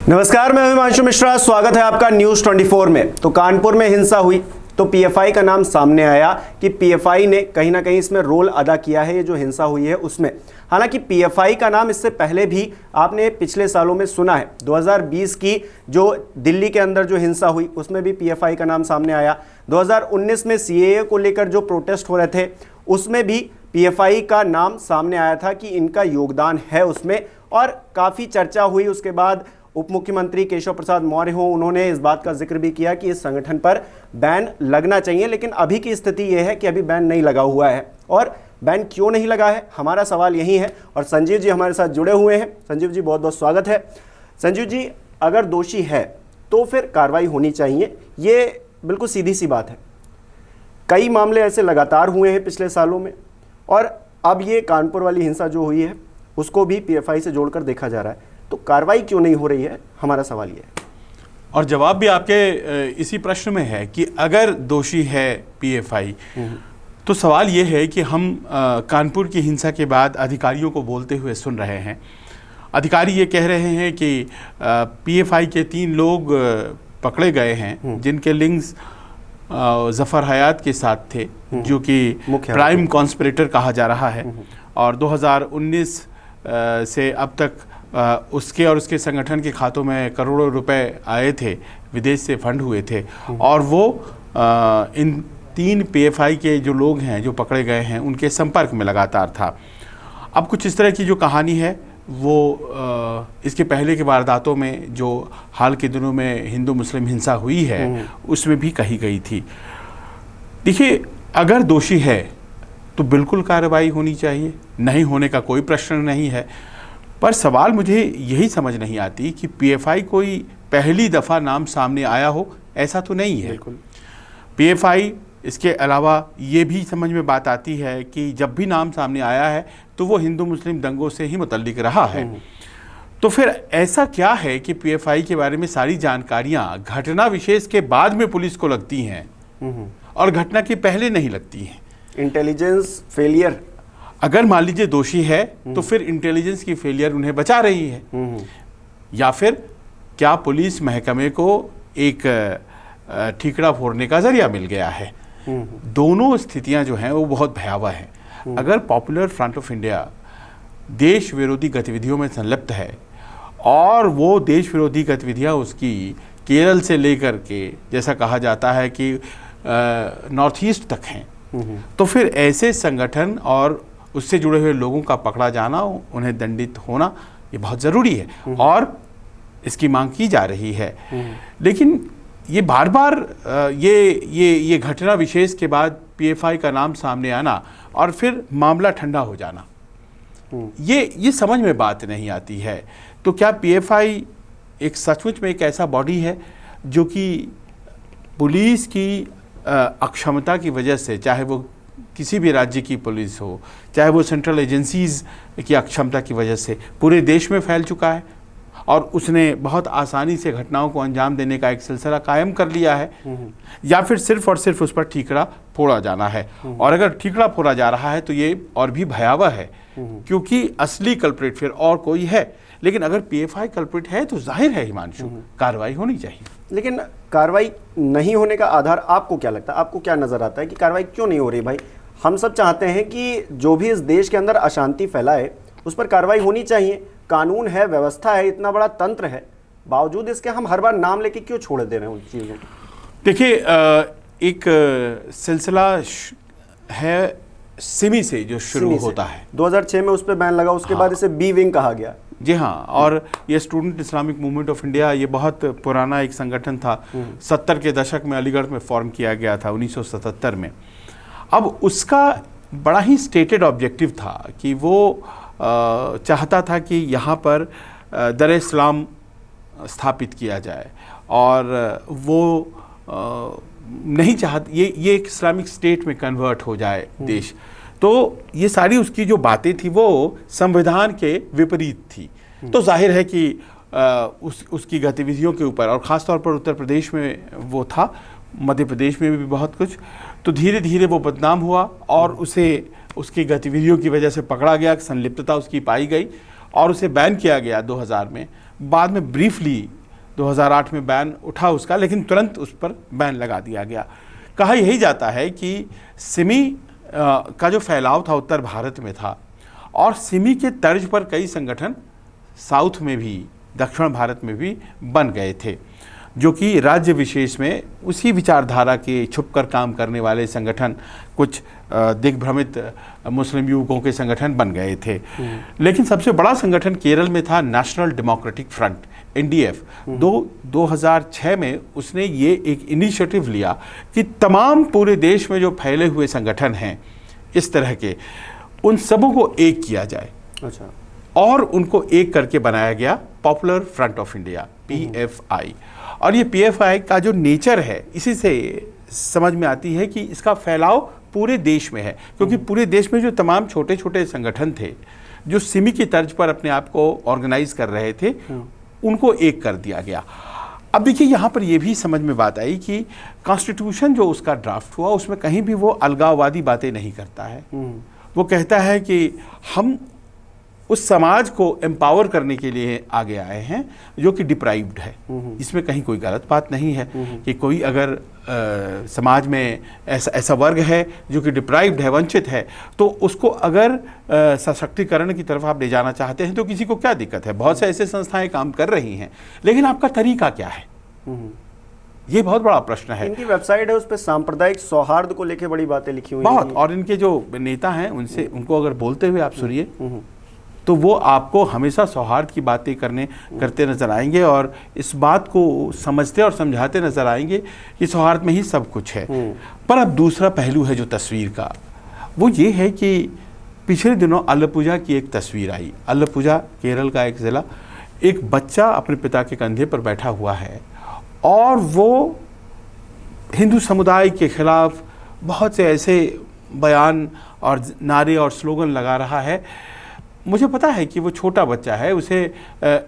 नमस्कार, मैं हिमांशु मिश्रा। स्वागत है आपका न्यूज़ 24 में। तो कानपुर में हिंसा हुई तो पीएफआई का नाम सामने आया कि पीएफआई ने कहीं ना कहीं इसमें रोल अदा किया है, ये जो हिंसा हुई है उसमें। हालांकि पीएफआई का नाम इससे पहले भी आपने पिछले सालों में सुना है। 2020 की जो दिल्ली के अंदर जो हिंसा हुई उसमें भी पीएफआई का नाम सामने आया। 2019 में सीएए को लेकर जो प्रोटेस्ट हो रहे थे उसमें भी पीएफआई का नाम सामने आया था कि इनका योगदान है उसमें, और काफ़ी चर्चा हुई। उसके बाद उप मुख्यमंत्री केशव प्रसाद मौर्य हो, उन्होंने इस बात का जिक्र भी किया कि इस संगठन पर बैन लगना चाहिए। लेकिन अभी की स्थिति यह है कि अभी बैन नहीं लगा हुआ है। और बैन क्यों नहीं लगा है, हमारा सवाल यही है। और संजीव जी हमारे साथ जुड़े हुए हैं। संजीव जी, बहुत बहुत स्वागत है। संजीव जी, अगर दोषी है तो फिर कार्रवाई होनी चाहिए, ये बिल्कुल सीधी सी बात है। कई मामले ऐसे लगातार हुए हैं पिछले सालों में, और अब ये कानपुर वाली हिंसा जो हुई है उसको भी पीएफआई से जोड़कर देखा जा रहा है। तो कार्रवाई क्यों नहीं हो रही है, हमारा सवाल ये है। और जवाब भी आपके इसी प्रश्न में है कि अगर दोषी है पीएफआई, तो सवाल ये है कि हम कानपुर की हिंसा के बाद अधिकारियों को बोलते हुए सुन रहे हैं। अधिकारी ये कह रहे हैं कि पीएफआई के 3 लोग पकड़े गए हैं जिनके लिंक्स जफर हयात के साथ थे, जो कि प्राइम कॉन्स्पिरेटर कहा जा रहा है। और 2019 से अब तक उसके और उसके संगठन के खातों में करोड़ों रुपए आए थे, विदेश से फंड हुए थे। और वो इन 3 पीएफआई के जो लोग हैं जो पकड़े गए हैं उनके संपर्क में लगातार था। अब कुछ इस तरह की जो कहानी है वो इसके पहले के वारदातों में जो हाल के दिनों में हिंदू मुस्लिम हिंसा हुई है उसमें भी कही गई थी। देखिए, अगर दोषी है तो बिल्कुल कार्रवाई होनी चाहिए, नहीं होने का कोई प्रश्न नहीं है। पर सवाल मुझे यही समझ नहीं आती कि पीएफआई कोई पहली दफ़ा नाम सामने आया हो, ऐसा तो नहीं है। बिल्कुल। पीएफआई, इसके अलावा ये भी समझ में बात आती है कि जब भी नाम सामने आया है तो वो हिंदू मुस्लिम दंगों से ही मुतल्लिक रहा है। तो फिर ऐसा क्या है कि पीएफआई के बारे में सारी जानकारियां घटना विशेष के बाद में पुलिस को लगती हैं और घटना के पहले नहीं लगती हैं? Intelligence failure. अगर मान लीजिए दोषी है तो फिर इंटेलिजेंस की फेलियर उन्हें बचा रही है, या फिर क्या पुलिस महकमे को एक ठीकरा फोड़ने का जरिया मिल गया है? दोनों स्थितियां जो हैं वो बहुत भयावह हैं। अगर पॉपुलर फ्रंट ऑफ इंडिया देश विरोधी गतिविधियों में संलिप्त है और वो देश विरोधी गतिविधियां उसकी केरल से लेकर के, जैसा कहा जाता है कि नॉर्थ ईस्ट तक हैं, तो फिर ऐसे संगठन और उससे जुड़े हुए लोगों का पकड़ा जाना, उन्हें दंडित होना, ये बहुत ज़रूरी है और इसकी मांग की जा रही है। लेकिन ये बार बार ये घटना विशेष के बाद पीएफआई का नाम सामने आना और फिर मामला ठंडा हो जाना, ये समझ में बात नहीं आती है। तो क्या पीएफआई एक सचमुच में एक ऐसा बॉडी है जो कि पुलिस की अक्षमता की वजह से, चाहे वो किसी भी राज्य की पुलिस हो, चाहे वो सेंट्रल एजेंसीज की अक्षमता की वजह से पूरे देश में फैल चुका है और उसने बहुत आसानी से घटनाओं को अंजाम देने का एक सिलसिला कायम कर लिया है, या फिर सिर्फ और सिर्फ उस पर ठीकरा फोड़ा जाना है? और अगर ठीकरा फोड़ा जा रहा है तो ये और भी भयावह है, क्योंकि असली कल्प्रिट फिर और कोई है। लेकिन अगर पीएफआई कल्प्रिट है तो जाहिर है हिमांशु, कार्रवाई होनी चाहिए। लेकिन कार्रवाई नहीं होने का आधार आपको क्या लगता है, आपको क्या नजर आता है कि कार्रवाई क्यों नहीं हो रही? भाई, हम सब चाहते हैं कि जो भी इस देश के अंदर अशांति फैलाए उस पर कार्रवाई होनी चाहिए। कानून है, व्यवस्था है, इतना बड़ा तंत्र है, बावजूद इसके हम हर बार नाम लेके क्यों छोड़ दे रहे हैं उन चीज़ों को? देखिए, एक सिलसिला है सिमी से जो शुरू होता है। 2006 में उस पर बैन लगा, उसके बाद इसे बी विंग कहा गया। जी हाँ, और ये student Islamic movement of India, ये बहुत पुराना एक संगठन था। 70 के दशक में अलीगढ़ में फॉर्म किया गया था, 1977 में। अब उसका बड़ा ही स्टेटेड ऑब्जेक्टिव था कि वो चाहता था कि यहाँ पर दर इस्लाम स्थापित किया जाए, और वो नहीं चाहता ये एक इस्लामिक स्टेट में कन्वर्ट हो जाए देश। तो ये सारी उसकी जो बातें थी वो संविधान के विपरीत थी। तो जाहिर है कि उसकी गतिविधियों के ऊपर, और ख़ास तौर पर उत्तर प्रदेश में वो था, मध्य प्रदेश में भी बहुत कुछ, तो धीरे धीरे वो बदनाम हुआ और उसे उसकी गतिविधियों की वजह से पकड़ा गया, संलिप्तता उसकी पाई गई और उसे बैन किया गया 2000 में। बाद में ब्रीफली 2008 में बैन उठा उसका, लेकिन तुरंत उस पर बैन लगा दिया गया। कहा यही जाता है कि सिमी का जो फैलाव था उत्तर भारत में था, और सिमी के तर्ज पर कई संगठन साउथ में भी, दक्षिण भारत में भी बन गए थे, जो कि राज्य विशेष में उसी विचारधारा के छुपकर काम करने वाले संगठन, कुछ दिग्भ्रमित मुस्लिम युवकों के संगठन बन गए थे। लेकिन सबसे बड़ा संगठन केरल में था नेशनल डेमोक्रेटिक फ्रंट, NDF। 2006 में उसने ये एक इनिशिएटिव लिया कि तमाम पूरे देश में जो फैले हुए संगठन हैं इस तरह के, उन सबों को एक किया जाए। अच्छा। और उनको एक करके बनाया गया popular front of India, PFI। और ये PFI का जो नेचर है, इसी से समझ में आती है कि इसका फैलाव पूरे देश में है, क्योंकि पूरे देश में जो तमाम छोटे छोटे संगठन थे जो सिमी की तर्ज पर अपने आप को ऑर्गेनाइज कर रहे थे, उनको एक कर दिया गया। अब देखिए यहाँ पर यह भी समझ में बात आई कि कॉन्स्टिट्यूशन जो उसका ड्राफ्ट हुआ उसमें कहीं भी वो अलगाववादी बातें नहीं करता है। वो कहता है कि हम उस समाज को एम्पावर करने के लिए आगे आए हैं जो कि डिप्राइव्ड है। इसमें कहीं कोई गलत बात नहीं है कि कोई अगर समाज में ऐसा वर्ग है जो कि डिप्राइव्ड है, वंचित है, तो उसको अगर सशक्तिकरण की तरफ आप ले जाना चाहते हैं तो किसी को क्या दिक्कत है। बहुत से ऐसे संस्थाएं काम कर रही हैं, लेकिन आपका तरीका क्या है, ये बहुत बड़ा प्रश्न है। इनकी वेबसाइट है, उस पर सांप्रदायिक सौहार्द को लेकर बड़ी बातें लिखी हुई बहुत, और इनके जो नेता हैं उनसे, उनको अगर बोलते हुए आप सुनिए तो वो आपको हमेशा सौहार्द की बातें करते नजर आएंगे, और इस बात को समझते और समझाते नजर आएंगे कि सौहार्द में ही सब कुछ है। पर अब दूसरा पहलू है जो तस्वीर का, वो ये है कि पिछले दिनों आलपुझा की एक तस्वीर आई। आलपुझा केरल का एक ज़िला, एक बच्चा अपने पिता के कंधे पर बैठा हुआ है और वो हिंदू समुदाय के खिलाफ बहुत से ऐसे बयान और नारे और स्लोगन लगा रहा है। मुझे पता है कि वो छोटा बच्चा है, उसे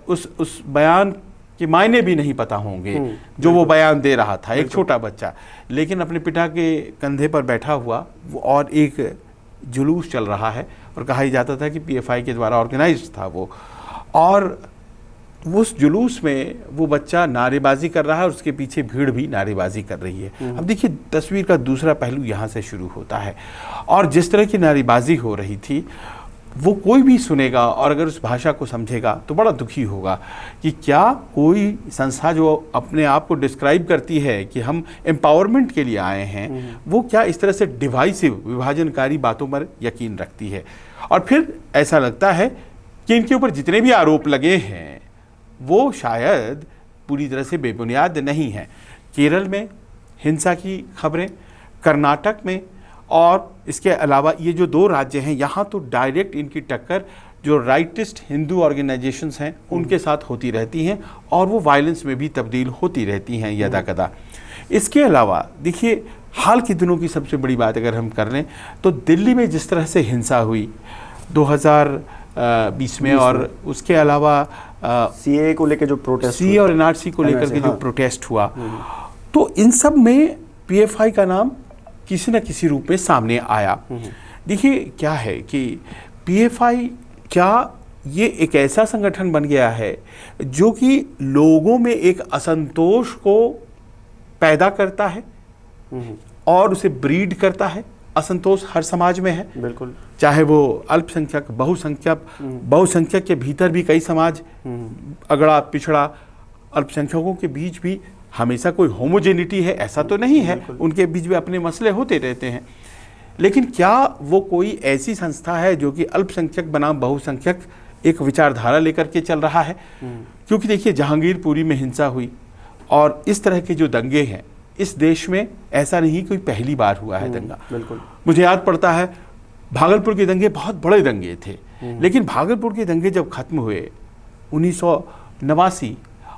उस बयान के मायने भी नहीं पता होंगे जो वो बयान दे रहा था, एक छोटा बच्चा, लेकिन अपने पिता के कंधे पर बैठा हुआ और एक जुलूस चल रहा है, और कहा जाता था कि PFI के द्वारा ऑर्गेनाइज था वो, और उस जुलूस में वो बच्चा नारेबाजी कर रहा है और उसके पीछे भीड़ भी नारेबाजी कर रही है। अब देखिए तस्वीर का दूसरा पहलू यहाँ से शुरू होता है, और जिस तरह की नारेबाजी हो रही थी वो कोई भी सुनेगा और अगर उस भाषा को समझेगा तो बड़ा दुखी होगा कि क्या कोई संस्था जो अपने आप को डिस्क्राइब करती है कि हम एम्पावरमेंट के लिए आए हैं, वो क्या इस तरह से डिवाइसिव, विभाजनकारी बातों पर यकीन रखती है। और फिर ऐसा लगता है कि इनके ऊपर जितने भी आरोप लगे हैं वो शायद पूरी तरह से बेबुनियाद नहीं है। केरल में हिंसा की खबरें, कर्नाटक में, और इसके अलावा ये जो दो राज्य हैं यहाँ तो डायरेक्ट इनकी टक्कर जो राइटिस्ट हिंदू ऑर्गेनाइजेशंस हैं उनके साथ होती रहती हैं, और वो वायलेंस में भी तब्दील होती रहती हैं यदा कदा। इसके अलावा देखिए हाल के दिनों की सबसे बड़ी बात अगर हम कर लें तो दिल्ली में जिस तरह से हिंसा हुई 2020 में, और उसके अलावा CAA को लेकर जो प्रोटेस्ट, CAA और NRC को लेकर के जो प्रोटेस्ट हुआ, तो इन सब में PFI का नाम किसी न किसी रूप में सामने आया। देखिए क्या है कि PFI क्या ये एक ऐसा संगठन बन गया है जो कि लोगों में एक असंतोष को पैदा करता है और उसे ब्रीड करता है। असंतोष हर समाज में है, बिल्कुल, चाहे वो अल्पसंख्यक, बहुसंख्यक के भीतर भी कई समाज, अगड़ा पिछड़ा, अल्पसंख्यकों के बीच भी हमेशा कोई होमोजेनिटी है ऐसा तो नहीं है, उनके बीच में अपने मसले होते रहते हैं। लेकिन क्या वो कोई ऐसी संस्था है जो कि अल्पसंख्यक बनाम बहुसंख्यक एक विचारधारा लेकर के चल रहा है? क्योंकि देखिए जहांगीरपुरी में हिंसा हुई और इस तरह के जो दंगे हैं इस देश में, ऐसा नहीं कोई पहली बार हुआ है दंगा। बिल्कुल, मुझे याद पड़ता है भागलपुर के दंगे बहुत बड़े दंगे थे, लेकिन भागलपुर के दंगे जब खत्म हुए 1989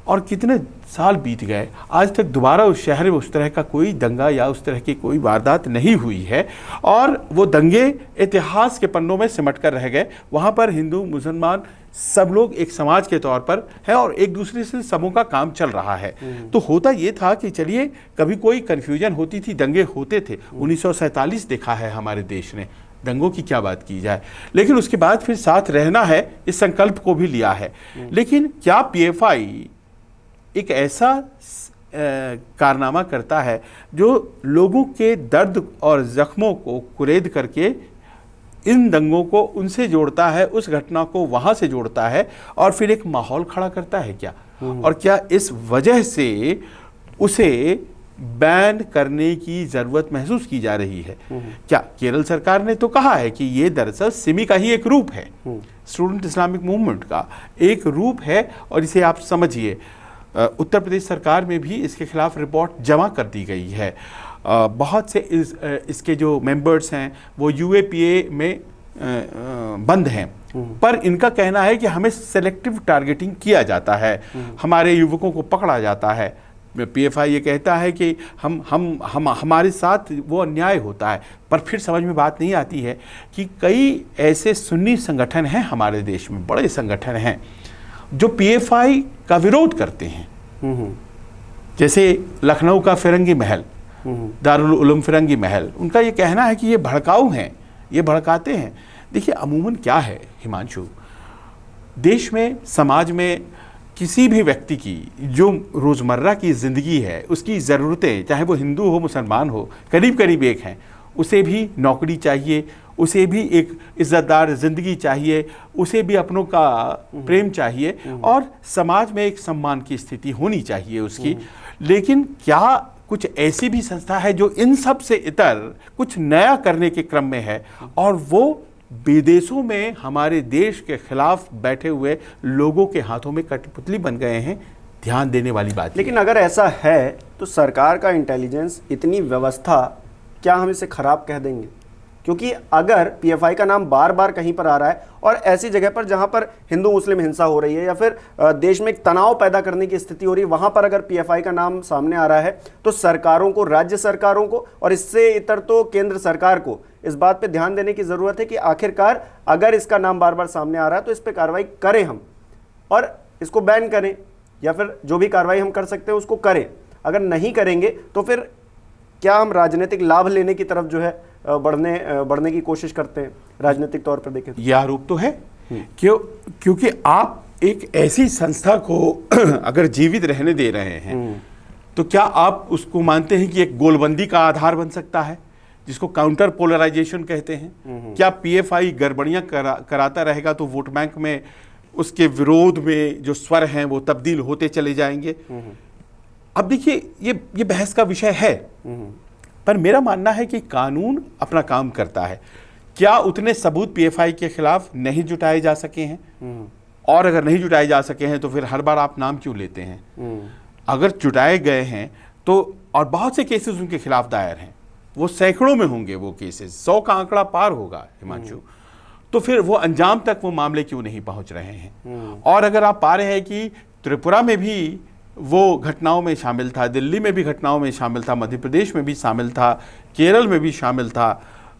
और कितने साल बीत गए, आज तक दोबारा उस शहर में उस तरह का कोई दंगा या उस तरह की कोई वारदात नहीं हुई है, और वो दंगे इतिहास के पन्नों में सिमट कर रह गए। वहाँ पर हिंदू मुसलमान सब लोग एक समाज के तौर पर है और एक दूसरे से समूह का काम चल रहा है। तो होता ये था कि चलिए कभी कोई कन्फ्यूजन होती थी, दंगे होते थे। 1947 देखा है हमारे देश ने, दंगों की क्या बात की जाए, लेकिन उसके बाद फिर साथ रहना है इस संकल्प को भी लिया है। लेकिन क्या PFI एक ऐसा कारनामा करता है जो लोगों के दर्द और जख्मों को कुरेद करके इन दंगों को उनसे जोड़ता है, उस घटना को वहाँ से जोड़ता है और फिर एक माहौल खड़ा करता है क्या? और क्या इस वजह से उसे बैन करने की ज़रूरत महसूस की जा रही है? क्या केरल सरकार ने तो कहा है कि ये दरअसल सिमी का ही एक रूप है, स्टूडेंट इस्लामिक मूवमेंट का एक रूप है, और इसे आप समझिए। उत्तर प्रदेश सरकार में भी इसके खिलाफ रिपोर्ट जमा कर दी गई है। बहुत से इसके जो मेंबर्स हैं वो यूएपीए में बंद हैं, पर इनका कहना है कि हमें सेलेक्टिव टारगेटिंग किया जाता है, हमारे युवकों को पकड़ा जाता है। पीएफआई ये कहता है कि हमारे साथ वो अन्याय होता है, पर फिर समझ में बात नहीं आती है कि कई ऐसे सुन्नी संगठन हैं हमारे देश में, बड़े संगठन हैं जो पीएफआई का विरोध करते हैं। जैसे लखनऊ का फिरंगी महल, दारुल उलूम फिरंगी महल, उनका ये कहना है कि ये भड़काऊ हैं, ये भड़काते हैं। देखिए अमूमन क्या है हिमांशु, देश में, समाज में किसी भी व्यक्ति की जो रोज़मर्रा की ज़िंदगी है, उसकी ज़रूरतें, चाहे वो हिंदू हो मुसलमान हो, करीब करीब एक हैं। उसे भी नौकरी चाहिए, उसे भी एक इज़्ज़तदार ज़िंदगी चाहिए, उसे भी अपनों का प्रेम चाहिए, और समाज में एक सम्मान की स्थिति होनी चाहिए उसकी। लेकिन क्या कुछ ऐसी भी संस्था है जो इन सब से इतर कुछ नया करने के क्रम में है, और वो विदेशों में हमारे देश के खिलाफ बैठे हुए लोगों के हाथों में कठपुतली बन गए हैं? ध्यान देने वाली बात। लेकिन अगर ऐसा है तो सरकार का इंटेलिजेंस, इतनी व्यवस्था, क्या हम इसे खराब कह देंगे? क्योंकि अगर पीएफआई का नाम बार बार कहीं पर आ रहा है और ऐसी जगह पर जहां पर हिंदू मुस्लिम हिंसा हो रही है या फिर देश में एक तनाव पैदा करने की स्थिति हो रही है, वहां पर अगर पीएफआई का नाम सामने आ रहा है, तो सरकारों को, राज्य सरकारों को और इससे इतर तो केंद्र सरकार को इस बात पे ध्यान देने की जरूरत है कि आखिरकार अगर इसका नाम बार बार सामने आ रहा है तो इस पर कार्रवाई करें हम, और इसको बैन करें, या फिर जो भी कार्रवाई हम कर सकते हैं उसको करें। अगर नहीं करेंगे तो फिर क्या हम राजनीतिक लाभ लेने की तरफ जो है बढ़ने की कोशिश करते हैं? राजनीतिक तौर पर देखें यह आरोप तो है क्योंकि आप एक ऐसी संस्था को अगर जीवित रहने दे रहे हैं तो क्या आप उसको मानते हैं कि एक गोलबंदी का आधार बन सकता है, जिसको काउंटर पोलराइजेशन कहते हैं? क्या पीएफआई गड़बड़ियां कराता रहेगा तो वोट बैंक में उसके विरोध में जो स्वर हैं वो तब्दील होते चले जाएंगे? अब देखिए ये बहस का विषय है, पर मेरा मानना है कि कानून अपना काम करता है। क्या उतने सबूत पीएफआई के खिलाफ नहीं जुटाए जा सके हैं? और अगर नहीं जुटाए जा सके हैं तो फिर हर बार आप नाम क्यों लेते हैं? अगर जुटाए गए हैं तो, और बहुत से केसेस उनके खिलाफ दायर हैं, वो सैकड़ों में होंगे वो केसेस, 100 का आंकड़ा पार होगा हिमांशु, तो फिर वो अंजाम तक वो मामले क्यों नहीं पहुंच रहे हैं? और अगर आप पा रहे हैं कि त्रिपुरा में भी वो घटनाओं में शामिल था, दिल्ली में भी घटनाओं में शामिल था, मध्य प्रदेश में भी शामिल था, केरल में भी शामिल था,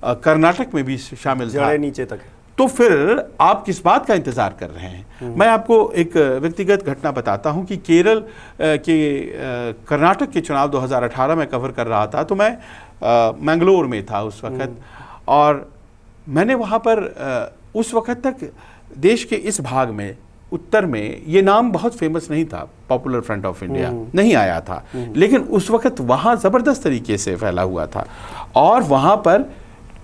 कर्नाटक में भी शामिल था, नीचे तक, तो फिर आप किस बात का इंतजार कर रहे हैं? मैं आपको एक व्यक्तिगत घटना बताता हूं कि केरल के कर्नाटक के चुनाव 2018 में कवर कर रहा था, तो मैं मैंगलोर में था उस वक्त, और मैंने वहां पर उस वक्त तक देश के इस भाग में, उत्तर में, ये नाम बहुत फेमस नहीं था, पॉपुलर फ्रंट ऑफ इंडिया नहीं आया था, लेकिन उस वक्त वहाँ ज़बरदस्त तरीके से फैला हुआ था। और वहाँ पर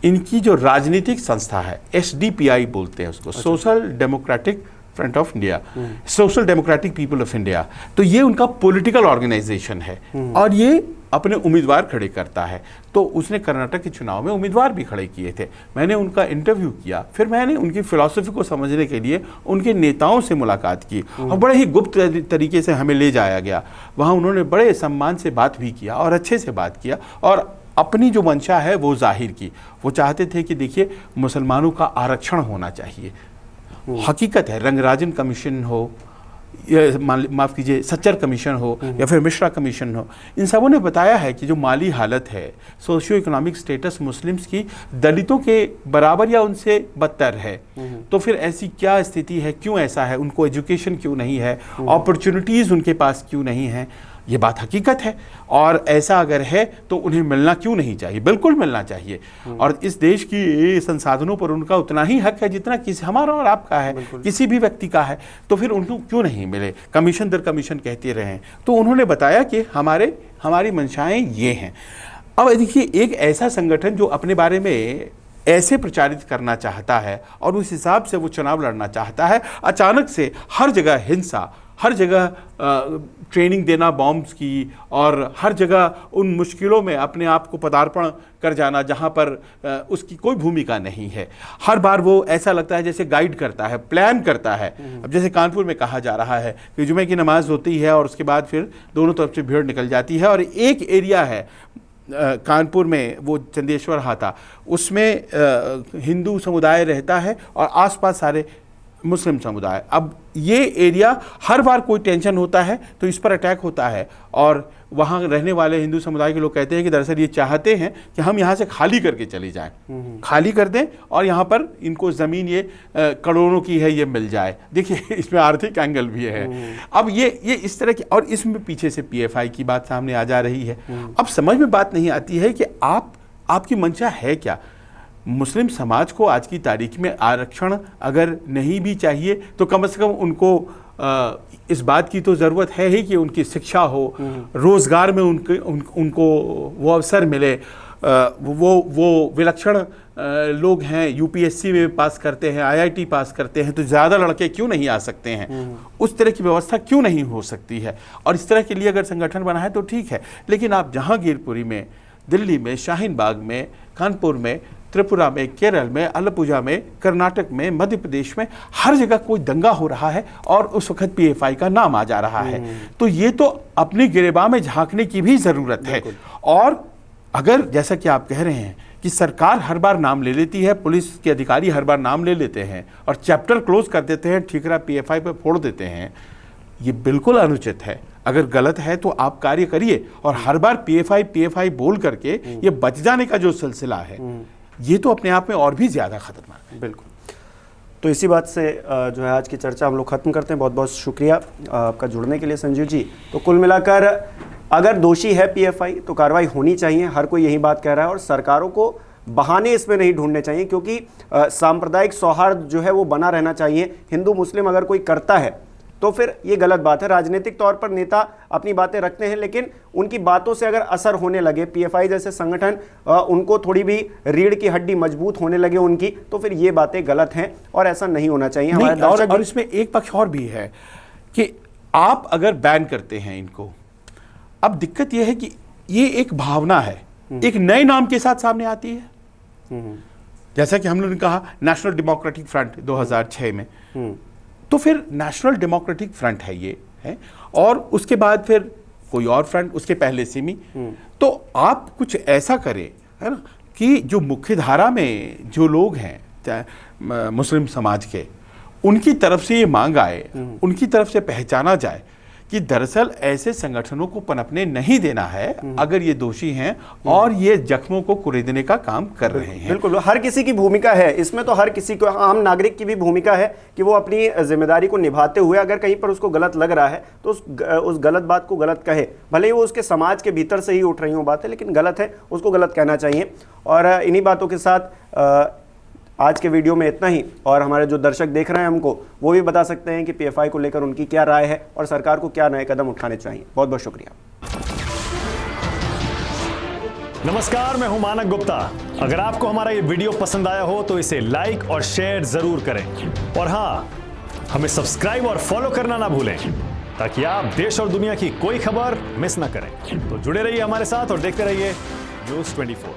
इनकी जो राजनीतिक संस्था है, एसडीपीआई बोलते हैं उसको, social democratic front of India, social democratic people of India, तो ये उनका पॉलिटिकल ऑर्गेनाइजेशन है और ये अपने उम्मीदवार खड़े करता है। तो उसने कर्नाटक के चुनाव में उम्मीदवार भी खड़े किए थे। मैंने उनका इंटरव्यू किया, फिर मैंने उनकी फिलॉसफी को समझने के लिए उनके नेताओं से मुलाकात की और बड़े ही गुप्त तरीके से हमें ले जाया गया। वहाँ उन्होंने बड़े सम्मान से बात भी किया और अच्छे से बात किया और अपनी जो मंशा है वो जाहिर की। वो चाहते थे कि देखिए मुसलमानों का आरक्षण होना चाहिए। हकीकत है, रंगराजन कमीशन हो, माफ़ कीजिए, सच्चर कमीशन हो या फिर मिश्रा कमीशन हो, इन सबों ने बताया है कि जो माली हालत है, सोशियो इकोनॉमिक स्टेटस मुस्लिम्स की दलितों के बराबर या उनसे बदतर है। तो फिर ऐसी क्या स्थिति है, क्यों ऐसा है, उनको एजुकेशन क्यों नहीं है, अपॉर्चुनिटीज़ उनके पास क्यों नहीं है। ये बात हकीकत है। और ऐसा अगर है तो उन्हें मिलना क्यों नहीं चाहिए? बिल्कुल मिलना चाहिए। और इस देश की संसाधनों पर उनका उतना ही हक है जितना किसी हमारा और आपका है, किसी भी व्यक्ति का है। तो फिर उनको क्यों नहीं मिले? कमीशन दर कमीशन कहते रहे। तो उन्होंने बताया कि हमारी मंशाएं ये हैं। अब देखिए, एक ऐसा संगठन जो अपने बारे में ऐसे प्रचारित करना चाहता है और उस हिसाब से वो चुनाव लड़ना चाहता है, अचानक से हर जगह हिंसा, हर जगह ट्रेनिंग देना बॉम्ब्स की, और हर जगह उन मुश्किलों में अपने आप को पदार्पण कर जाना जहां पर उसकी कोई भूमिका नहीं है। हर बार वो ऐसा लगता है जैसे गाइड करता है, प्लान करता है। अब जैसे कानपुर में कहा जा रहा है कि जुमे की नमाज होती है और उसके बाद फिर दोनों तरफ से भीड़ निकल जाती है, और एक एरिया है कानपुर में, वो चंदेश्वर हाता, उसमें हिंदू समुदाय रहता है और आसपास सारे मुस्लिम समुदाय। अब ये एरिया हर बार कोई टेंशन होता है तो इस पर अटैक होता है, और वहाँ रहने वाले हिंदू समुदाय के लोग कहते हैं कि दरअसल ये चाहते हैं कि हम यहाँ से खाली करके चली जाएं, खाली कर दें और यहाँ पर इनको ज़मीन ये करोड़ों की है ये मिल जाए। देखिए, इसमें आर्थिक एंगल भी है। अब ये इस तरह की, और इसमें पीछे से पीएफआई की बात सामने आ जा रही है। अब समझ में बात नहीं आती है कि आपकी मंशा है क्या? मुस्लिम समाज को आज की तारीख में आरक्षण अगर नहीं भी चाहिए तो कम से कम उनको इस बात की तो ज़रूरत है ही कि उनकी शिक्षा हो, रोज़गार में उनको वो अवसर मिले। वो विलक्षण लोग हैं, यूपीएससी में पास करते हैं, आईआईटी पास करते हैं, तो ज़्यादा लड़के क्यों नहीं आ सकते हैं? उस तरह की व्यवस्था क्यों नहीं हो सकती है? और इस तरह के लिए अगर संगठन बना है तो ठीक है, लेकिन आप जहांगीरपुरी में, दिल्ली में, शाहीन बाग में, कानपुर में, त्रिपुरा में, केरल में, अलपुजा में, कर्नाटक में, मध्य प्रदेश में, हर जगह कोई दंगा हो रहा है और उस वक्त पीएफआई का नाम आ जा रहा है। तो ये तो अपनी गिरेबान में झांकने की भी ज़रूरत है। और अगर जैसा कि आप कह रहे हैं कि सरकार हर बार नाम ले लेती है, पुलिस के अधिकारी हर बार नाम ले लेते हैं और चैप्टर क्लोज कर देते हैं, ठीकरा पीएफआई पर फोड़ देते हैं, ये बिल्कुल अनुचित है। अगर गलत है तो आप कार्य करिए, और हर बार पीएफआई बोल करके ये बच जाने का जो सिलसिला है, ये तो अपने आप में और भी ज़्यादा खतरनाक है। बिल्कुल। तो इसी बात से जो है आज की चर्चा हम लोग ख़त्म करते हैं। बहुत बहुत शुक्रिया आपका जुड़ने के लिए संजीव जी। तो कुल मिलाकर अगर दोषी है पीएफआई तो कार्रवाई होनी चाहिए, हर कोई यही बात कह रहा है, और सरकारों को बहाने इसमें नहीं ढूंढने चाहिए, क्योंकि सांप्रदायिक सौहार्द जो है वो बना रहना चाहिए। हिंदू मुस्लिम अगर कोई करता है तो फिर ये गलत बात है। राजनीतिक तौर पर नेता अपनी बातें रखते हैं, लेकिन उनकी बातों से अगर असर होने लगे, पीएफआई जैसे संगठन उनको थोड़ी भी रीढ़ की हड्डी मजबूत होने लगे उनकी, तो फिर ये बातें गलत हैं और ऐसा नहीं होना चाहिए। और इसमें एक पक्ष और भी है कि आप अगर बैन करते हैं इनको, अब दिक्कत यह है कि ये एक भावना है, एक नए नाम के साथ सामने आती है। जैसा कि हम लोगों ने कहा नेशनल डेमोक्रेटिक फ्रंट 2006 में, तो फिर नेशनल डेमोक्रेटिक फ्रंट है ये है, और उसके बाद फिर कोई और फ्रंट उसके पहले से भी। तो आप कुछ ऐसा करें, है ना, कि जो मुख्य धारा में जो लोग हैं मुस्लिम समाज के, उनकी तरफ से ये मांग आए, उनकी तरफ से पहचाना जाए कि दरअसल ऐसे संगठनों को पनपने नहीं देना है अगर ये दोषी हैं और ये जख्मों को कुरेदने का काम कर रहे हैं। बिल्कुल, हर किसी की भूमिका है इसमें, तो हर किसी को, आम नागरिक की भी भूमिका है कि वो अपनी जिम्मेदारी को निभाते हुए अगर कहीं पर उसको गलत लग रहा है तो उस गलत बात को गलत कहे, भले ही वो उसके समाज के भीतर से ही उठ रही हो बातें, लेकिन गलत है उसको गलत कहना चाहिए। और इन्हीं बातों के साथ आज के वीडियो में इतना ही, और हमारे जो दर्शक देख रहे हैं हमको, वो भी बता सकते हैं कि पीएफआई को लेकर उनकी क्या राय है और सरकार को क्या नए कदम उठाने चाहिए। बहुत बहुत शुक्रिया। नमस्कार, मैं हूं मानक गुप्ता। अगर आपको हमारा ये वीडियो पसंद आया हो तो इसे लाइक और शेयर जरूर करें, और हाँ, हमें सब्सक्राइब और फॉलो करना ना भूलें ताकि आप देश और दुनिया की कोई खबर मिस ना करें। तो जुड़े रहिए हमारे साथ और देखते रहिए न्यूज़ 24।